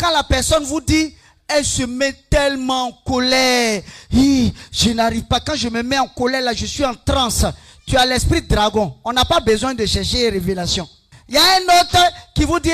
quand la personne vous dit, elle se met tellement en colère. Je n'arrive pas. Quand je me mets en colère, là, je suis en transe. Tu as l'esprit de dragon. On n'a pas besoin de chercher révélation. Il y a un autre qui vous dit,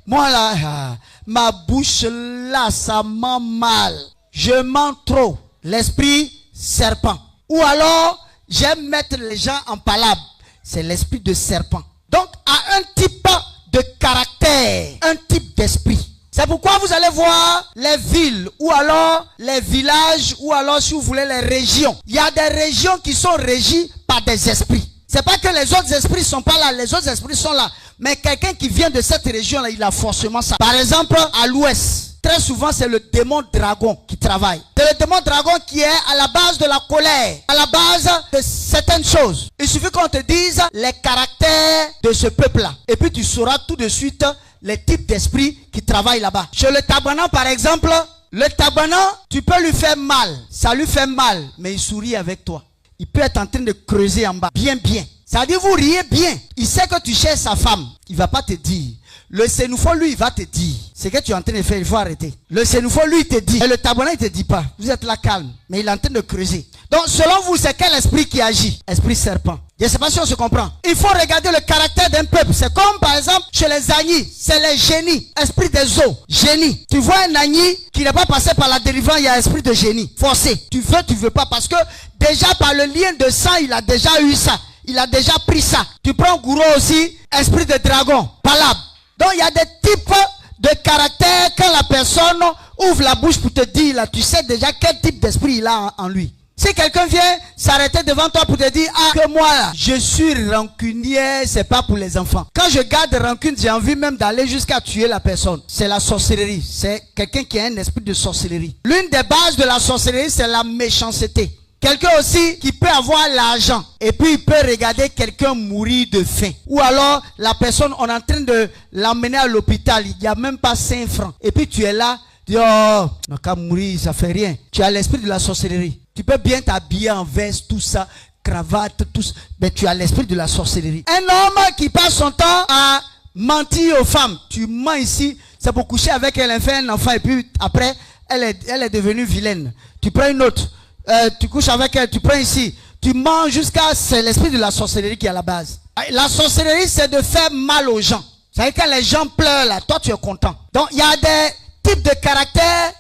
moi là, ma bouche là, ça m'a mal. Je mens trop. L'esprit serpent. Ou alors, j'aime mettre les gens en palabre. C'est l'esprit de serpent. Donc, à un type de caractère, un type d'esprit. C'est pourquoi vous allez voir les villes, ou alors les villages, ou alors si vous voulez les régions. Il y a des régions qui sont régies par des esprits. C'est pas que les autres esprits sont pas là, les autres esprits sont là. Mais quelqu'un qui vient de cette région-là, il a forcément ça. Par exemple, à l'ouest, très souvent c'est le démon dragon qui travaille. C'est le démon dragon qui est à la base de la colère, à la base de certaines choses. Il suffit qu'on te dise les caractères de ce peuple-là. Et puis tu sauras tout de suite les types d'esprits qui travaillent là-bas. Chez le tabanan, par exemple, le tabanan, tu peux lui faire mal. Ça lui fait mal, mais il sourit avec toi. Il peut être en train de creuser en bas. Bien. Ça veut dire vous riez bien. Il sait que tu cherches sa femme. Il ne va pas te dire. Le sénoufo, lui, il va te dire. Ce que tu es en train de faire, il faut arrêter. Le sénoufo, lui, il te dit. Et le tabanan, il ne te dit pas. Vous êtes là calme. Mais il est en train de creuser. Donc, selon vous, c'est quel esprit qui agit? Esprit serpent. Je ne sais pas si on se comprend. Il faut regarder le caractère d'un peuple. C'est comme, par exemple, chez les Agnis. C'est les génies. Esprit des eaux. Génie. Tu vois un Agni qui n'est pas passé par la délivrance, il y a esprit de génie. Forcé. Tu veux pas. Parce que déjà, par le lien de sang, il a déjà eu ça. Il a déjà pris ça. Tu prends Gourou aussi. Esprit de dragon. Palabre. Donc, il y a des types de caractères. Quand la personne ouvre la bouche pour te dire, là, tu sais déjà quel type d'esprit il a en lui. Si quelqu'un vient s'arrêter devant toi pour te dire, que moi là, je suis rancunier, c'est pas pour les enfants. Quand je garde rancune, j'ai envie même d'aller jusqu'à tuer la personne. C'est la sorcellerie. C'est quelqu'un qui a un esprit de sorcellerie. L'une des bases de la sorcellerie, c'est la méchanceté. Quelqu'un aussi qui peut avoir l'argent et puis il peut regarder quelqu'un mourir de faim. Ou alors la personne, on est en train de l'emmener à l'hôpital, il n'y a même pas 5 francs. Et puis tu es là, tu dis, oh, on n'a qu'à mourir, ça fait rien. Tu as l'esprit de la sorcellerie. Tu peux bien t'habiller en veste, tout ça, cravate, tout ça. Mais tu as l'esprit de la sorcellerie. Un homme qui passe son temps à mentir aux femmes. Tu mens ici, c'est pour coucher avec elle, elle fait un enfant et puis après, elle est devenue vilaine. Tu prends une autre. Tu couches avec elle, tu prends ici, tu manges jusqu'à... C'est l'esprit de la sorcellerie qui est à la base. La sorcellerie, c'est de faire mal aux gens. Vous savez, quand les gens pleurent là, toi tu es content. Donc il y a des types de caractères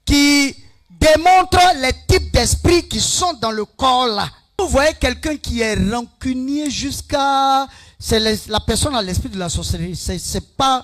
qui démontrent les types d'esprits qui sont dans le corps là. Vous voyez quelqu'un qui est rancunier jusqu'à... La personne a l'esprit de la sorcellerie. C'est pas...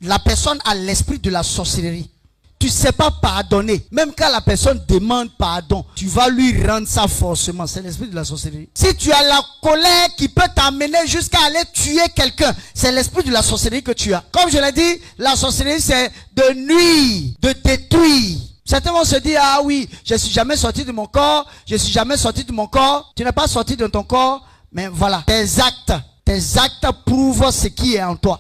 La personne a l'esprit de la sorcellerie. Tu ne sais pas pardonner. Même quand la personne demande pardon, tu vas lui rendre ça forcément. C'est l'esprit de la sorcellerie. Si tu as la colère qui peut t'amener jusqu'à aller tuer quelqu'un, c'est l'esprit de la sorcellerie que tu as. Comme je l'ai dit, la sorcellerie c'est de nuire, de détruire. Certains vont se dire, ah oui, je ne suis jamais sorti de mon corps, je ne suis jamais sorti de mon corps. Tu n'es pas sorti de ton corps, mais voilà, tes actes prouvent ce qui est en toi.